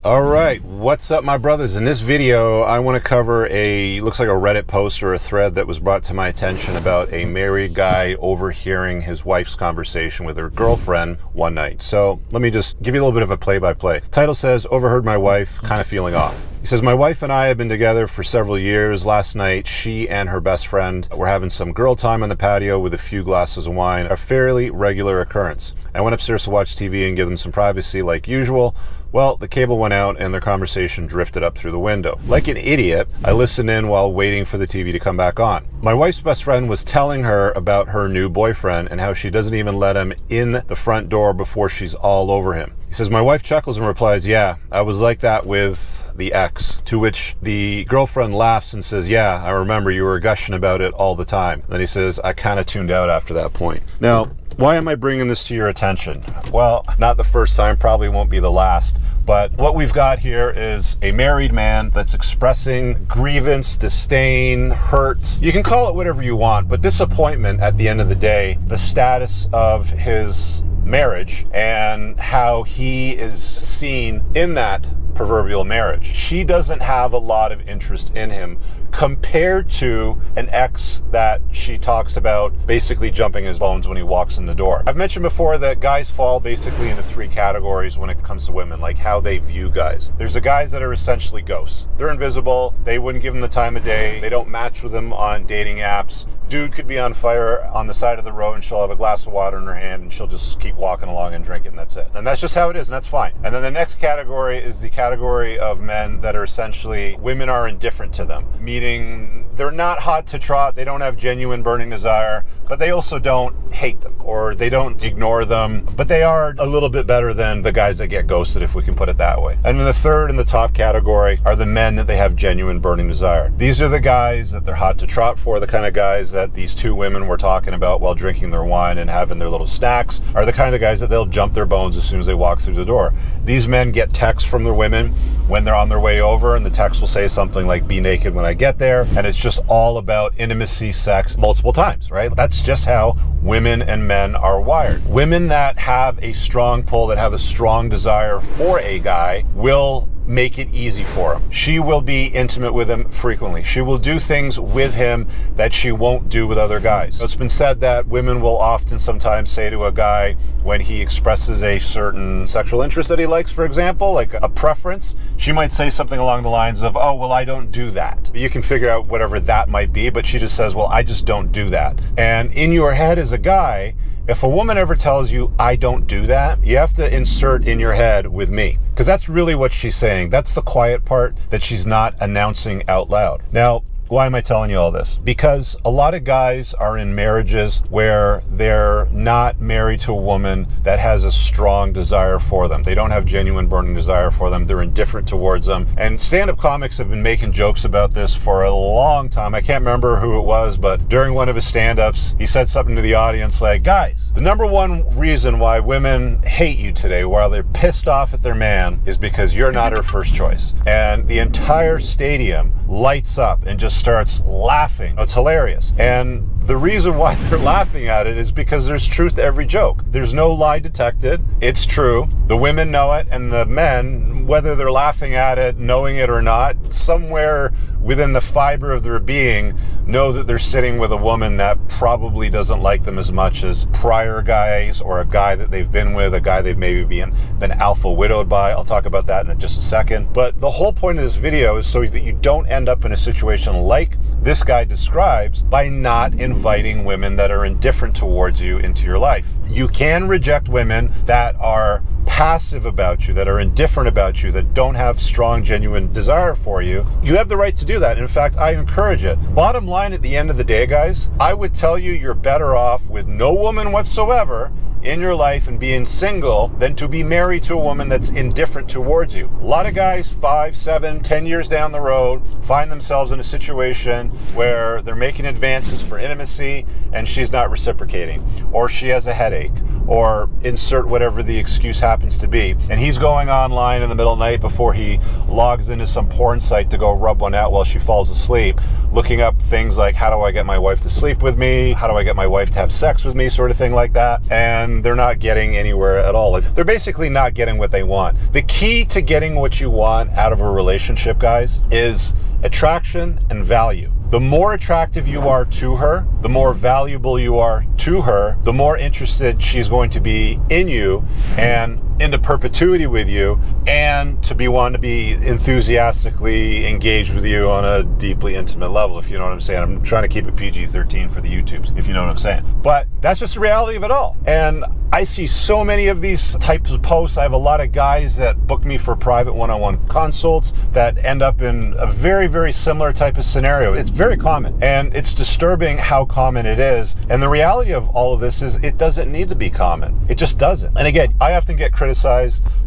All right, what's up, my brothers? In this video, I want to cover looks like a Reddit post or a thread that was brought to my attention about a married guy overhearing his wife's conversation with her girlfriend one night. So let me just give you a little bit of a play-by-play. Title says, overheard my wife kind of feeling off. He says, my wife and I have been together for several years. Last night, she and her best friend were having some girl time on the patio with a few glasses of wine, a fairly regular occurrence. I went upstairs to watch TV and give them some privacy like usual. Well, the cable went out and their conversation drifted up through the window. Like an idiot, I listened in while waiting for the TV to come back on. My wife's best friend was telling her about her new boyfriend and how she doesn't even let him in the front door before she's all over him. He says, my wife chuckles and replies, yeah, I was like that with the ex. To which the girlfriend laughs and says, yeah, I remember you were gushing about it all the time. Then he says, I kind of tuned out after that point. Now, why am I bringing this to your attention? Well, not the first time, probably won't be the last. But what we've got here is a married man that's expressing grievance, disdain, hurt. You can call it whatever you want, but disappointment at the end of the day, the status of his marriage and how he is seen in that proverbial marriage. She doesn't have a lot of interest in him compared to an ex that she talks about basically jumping his bones when he walks in the door. I've mentioned before that guys fall basically into three categories when it comes to women, like how they view guys. There's the guys that are essentially ghosts. They're invisible. They wouldn't give them the time of day. They don't match with them on dating apps. Dude could be on fire on the side of the road and she'll have a glass of water in her hand and she'll just keep walking along and drink it, and that's it. And that's just how it is, and that's fine. And then the next category is the category of men that are essentially, women are indifferent to them, meaning they're not hot to trot, they don't have genuine burning desire, but they also don't hate them or they don't ignore them, but they are a little bit better than the guys that get ghosted, if we can put it that way. And then the third and the top category are the men that they have genuine burning desire. These are the guys that they're hot to trot for, the kind of guys that these two women were talking about while drinking their wine and having their little snacks, are the kind of guys that they'll jump their bones as soon as they walk through the door. These men get texts from their women when they're on their way over, and the text will say something like, be naked when I get there, and it's just all about intimacy, sex, multiple times, right? That's just how women and men are wired. Women that have a strong pull, that have a strong desire for a guy, will make it easy for him. She will be intimate with him frequently. She will do things with him that she won't do with other guys. It's been said that women will often sometimes say to a guy when he expresses a certain sexual interest that he likes, for example, like a preference, she might say something along the lines of, oh, well, I don't do that. You can figure out whatever that might be, but she just says, well, I just don't do that. And in your head as a guy, if a woman ever tells you, I don't do that, you have to insert in your head with me. Because that's really what she's saying. That's the quiet part that she's not announcing out loud. Now, why am I telling you all this? Because a lot of guys are in marriages where they're not married to a woman that has a strong desire for them. They don't have genuine burning desire for them. They're indifferent towards them. And stand-up comics have been making jokes about this for a long time. I can't remember who it was, but during one of his stand-ups, he said something to the audience like, guys, the number one reason why women hate you today while they're pissed off at their man is because you're not her first choice. And the entire stadium lights up and just starts laughing. It's hilarious. And the reason why they're laughing at it is because there's truth to every joke. There's no lie detected. It's true. The women know it, and the men, whether they're laughing at it, knowing it or not, somewhere within the fiber of their being, know that they're sitting with a woman that probably doesn't like them as much as prior guys, or a guy that they've been with, a guy they've maybe been alpha widowed by. I'll talk about that in just a second. But the whole point of this video is so that you don't end up in a situation like this guy describes by not inviting women that are indifferent towards you into your life. You can reject women that are passive about you, that are indifferent about you, that don't have strong, genuine desire for you. You have the right to do that. In fact, I encourage it. Bottom line, at the end of the day, guys, I would tell you you're better off with no woman whatsoever in your life and being single than to be married to a woman that's indifferent towards you. A lot of guys 5, 7, 10 years down the road find themselves in a situation where they're making advances for intimacy and she's not reciprocating, or she has a headache, or insert whatever the excuse happens to be. And he's going online in the middle of the night before he logs into some porn site to go rub one out while she falls asleep, looking up things like, how do I get my wife to sleep with me? How do I get my wife to have sex with me? Sort of thing like that. And they're not getting anywhere at all. They're basically not getting what they want. The key to getting what you want out of a relationship, guys, is attraction and value. The more attractive you are to her, the more valuable you are to her, the more interested she's going to be in you and into perpetuity with you, and to be one to be enthusiastically engaged with you on a deeply intimate level, if you know what I'm saying. I'm trying to keep it PG-13 for the YouTubes, if you know what I'm saying. But that's just the reality of it all. And I see so many of these types of posts. I have a lot of guys that book me for private one-on-one consults that end up in a very, very similar type of scenario. It's very common, and it's disturbing how common it is. And the reality of all of this is it doesn't need to be common. It just doesn't. And again, I often get criticized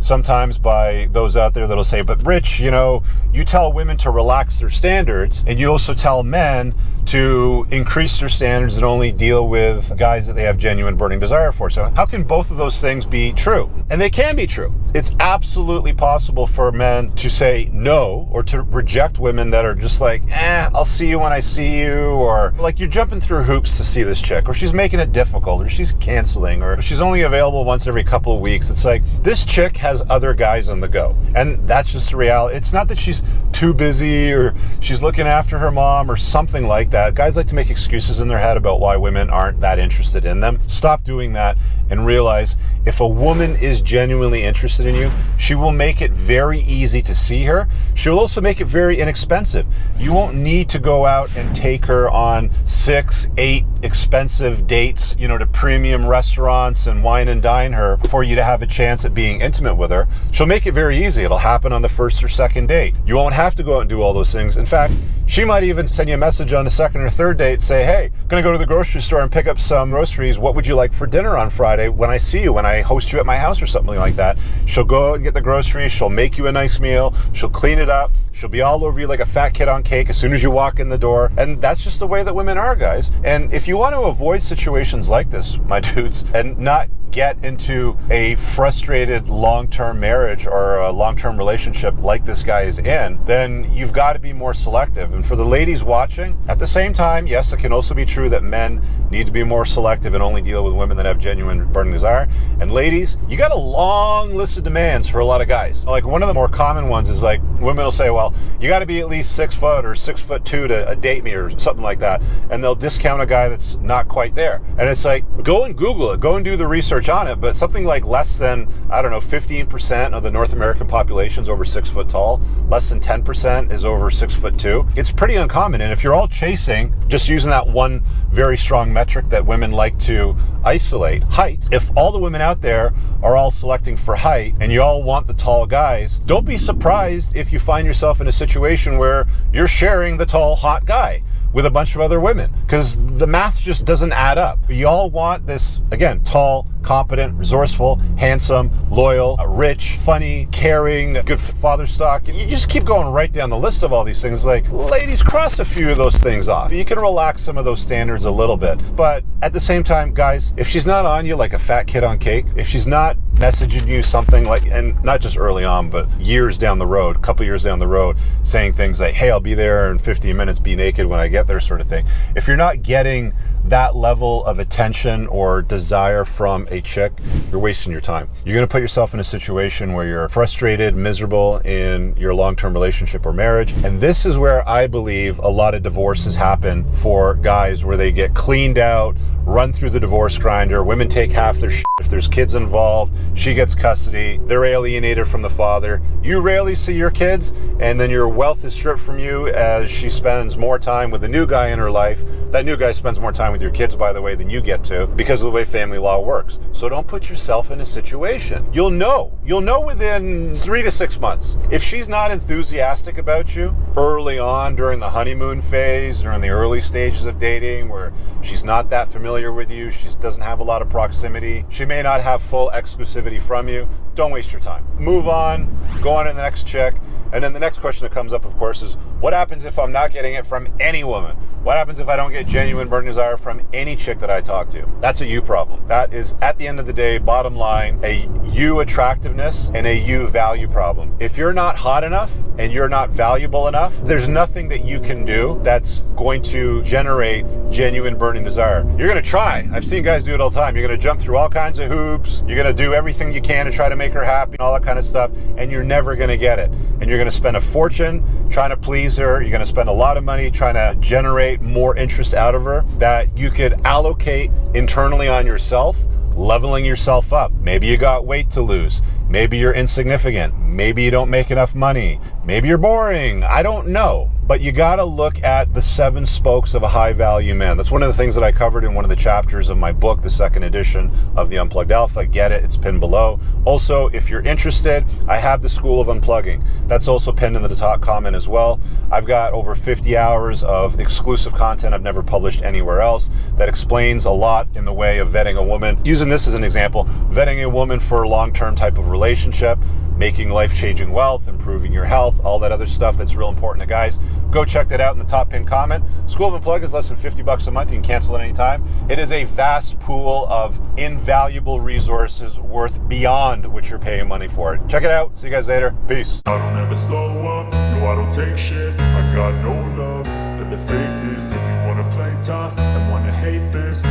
sometimes by those out there that'll say, but Rich, you know, you tell women to relax their standards, and you also tell men to increase their standards and only deal with guys that they have genuine burning desire for. So how can both of those things be true? And they can be true. It's absolutely possible for men to say no, or to reject women that are just like, I'll see you when I see you, or like you're jumping through hoops to see this chick, or she's making it difficult, or she's canceling, or she's only available once every couple of weeks. It's like, this chick has other guys on the go. And that's just the reality. It's not that she's too busy or she's looking after her mom or something like that. Guys like to make excuses in their head about why women aren't that interested in them. Stop doing that and realize if a woman is genuinely interested in you, she will make it very easy to see her. She'll also make it very inexpensive. You won't need to go out and take her on 6, 8 expensive dates, you know, to premium restaurants and wine and dine her for you to have a chance at being intimate with her. She'll make it very easy. It'll happen on the first or second date. You won't have to go out and do all those things. In fact, she might even send you a message on the second or third date, say, hey, I'm gonna go to the grocery store and pick up some groceries. What would you like for dinner on Friday when I see you, when I host you at my house or something like that? She'll go out and get the groceries. She'll make you a nice meal. She'll clean it up. She'll be all over you like a fat kid on cake as soon as you walk in the door. And that's just the way that women are, guys. And if you want to avoid situations like this, my dudes, and not get into a frustrated long-term marriage or a long-term relationship like this guy is in, then you've got to be more selective. And for the ladies watching, at the same time, yes, it can also be true that men need to be more selective and only deal with women that have genuine burning desire. And ladies, you got a long list of demands for a lot of guys. Like, one of the more common ones is like, women will say, well, you got to be at least 6 foot or 6'2" to date me or something like that. And they'll discount a guy that's not quite there. And it's like, go and Google it, go and do the research on it, but something like less than, 15% of the North American population is over 6 foot tall. Less than 10% is over 6'2". It's pretty uncommon. And if you're all chasing, just using that one very strong metric that women like to isolate, height, if all the women out there are all selecting for height and you all want the tall guys, don't be surprised if you find yourself in a situation where you're sharing the tall, hot guy with a bunch of other women, because the math just doesn't add up. You all want this, again, tall, competent, resourceful, handsome, loyal, rich, funny, caring, good father stock. You just keep going right down the list of all these things. Like, ladies, cross a few of those things off. You can relax some of those standards a little bit. But at the same time, guys, if she's not on you like a fat kid on cake, if she's not messaging you something like, and not just early on, but years down the road, a couple years down the road, saying things like, hey, I'll be there in 15 minutes, be naked when I get there, sort of thing. If you're not getting that level of attention or desire from a chick, you're wasting your time. You're going to put yourself in a situation where you're frustrated, miserable in your long-term relationship or marriage. And this is where I believe a lot of divorces happen for guys, where they get cleaned out, run through the divorce grinder. Women take half their shit. If there's kids involved, she gets custody. They're alienated from the father. You rarely see your kids, and then your wealth is stripped from you as she spends more time with a new guy in her life. That new guy spends more time with your kids, by the way, than you get to, because of the way family law works. So don't put yourself in a situation. You'll know within 3 to 6 months. If she's not enthusiastic about you early on during the honeymoon phase, during the early stages of dating, where she's not that familiar with you, she doesn't have a lot of proximity, she may not have full exclusivity from you, don't waste your time. Move on, go on to the next chick, And then the next question that comes up, of course, is what happens if I'm not getting it from any woman? What happens if I don't get genuine burning desire from any chick that I talk to? That's a you problem. That is, at the end of the day, bottom line, a you attractiveness and a you value problem. If you're not hot enough and you're not valuable enough, there's nothing that you can do that's going to generate genuine burning desire. You're going to try. I've seen guys do it all the time. You're going to jump through all kinds of hoops. You're going to do everything you can to try to make her happy and all that kind of stuff, and you're never going to get it. And you're going to spend a fortune trying to please her. You're going to spend a lot of money trying to generate more interest out of her that you could allocate internally on yourself, leveling yourself up. Maybe you got weight to lose. Maybe you're insignificant. Maybe you don't make enough money. Maybe you're boring. I don't know. But you got to look at the 7 spokes of a high value man. That's one of the things that I covered in one of the chapters of my book, the 2nd edition of the Unplugged Alpha. Get it? It's pinned below. Also, if you're interested, I have the School of Unplugging. That's also pinned in the top comment as well. I've got over 50 hours of exclusive content I've never published anywhere else that explains a lot in the way of vetting a woman. Using this as an example, vetting a woman for a long-term type of relationship, making life-changing wealth, improving your health, all that other stuff that's real important to guys. Go check that out in the top pinned comment. School of Unplug is less than $50 a month. You can cancel at any time. It is a vast pool of invaluable resources worth beyond what you're paying money for. Check it out. See you guys later. Peace. I don't ever slow up, no I don't take shit. I got no love for the fakeness. If you wanna play tough and wanna hate this,